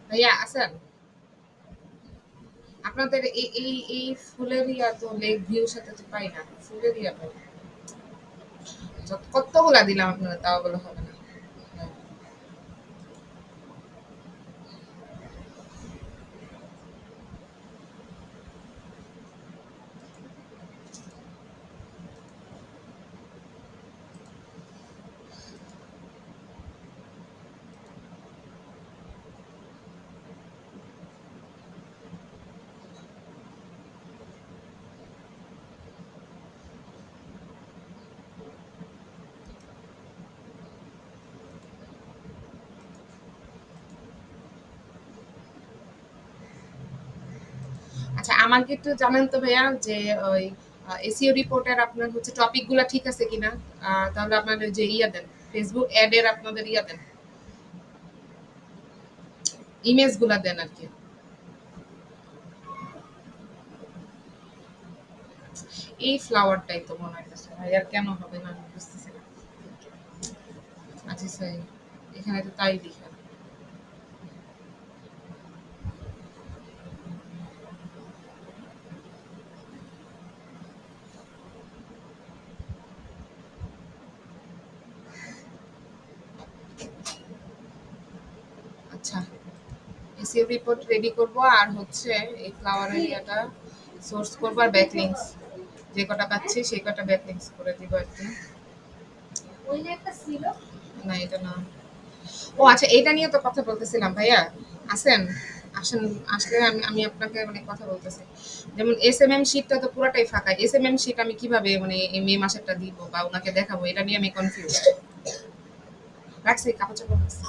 ভাইয়া আছেন? আপনাদের এই ফুলের ইয়া তো লেক ভিউর সাথে তো পাই না। ফুলের ইয়া পাই। কতগুলা দিলাম আপনারা তাও বলে হবে না। আচ্ছা আমাকে একটু জানেন তো ভাইয়া যে ওই এসইও রিপোর্টের আপনার হচ্ছে টপিক গুলা ঠিক আছে কিনা? তাহলে আপনাদের যে ইয়া দেন ফেসবুক অ্যাড এর আপনাদের ইয়া দেন ইমেজ গুলা দেন আর কি। এই ফ্লাওয়ারটাই তো মনে হইতেছে ভাই আর কেন হবে না আমি বুঝতেছি না। আচ্ছা স্যার এখানে তো তাই লিখা। আচ্ছা এসইও রিপোর্ট রেডি করব আর হচ্ছে এই ফ্লাওয়ার এরিয়াটা সোর্স করব আর ব্যাকলিংকস যে কটা পাচ্ছি সেই কটা ব্যাকলিংকস করে দিব আর কি। ওই যে একটা ছিল না এটা না। ও আচ্ছা এটা নিয়ে তো কথা বলতেছিলাম ভাইয়া আছেন আসেন আসলে আমি আমি আপনাকে মানে কথা বলতেছি যেমন এসএমএম শিটটা তো পুরোটাই ফাঁকা এসএমএম শিট আমি কিভাবে মানে এই মে মাসেরটা দিব বা ওনাকে দেখাবো এটা নিয়ে আমি কনফিউজ রাখছি কাপড় চাপড় রাখছি।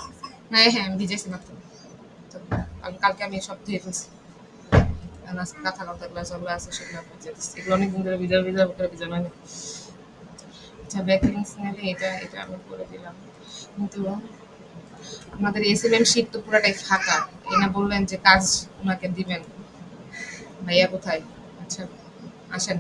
হ্যাঁ হ্যাঁ আমি ভিজেছি মাত্র তো কালকে আমি সব ধুয়ে ফেলছি কারণ আজকে কাঁথা লতা গুলো যেগুলো আছে সেগুলো ভিজে দিচ্ছি এগুলো অনেকদিন ধরে ভিজা ভিজা করে ভিজানো হয়নি। আচ্ছা ব্যাকলিংস নিলে এটা এটা আমি করে দিলাম কিন্তু আমাদের এসএমএম শিট তো পুরাটাই ফাঁকা এনা বললেন যে কাজ ওনাকে দিবেন ভাইয়া কোথায় আচ্ছা আসেন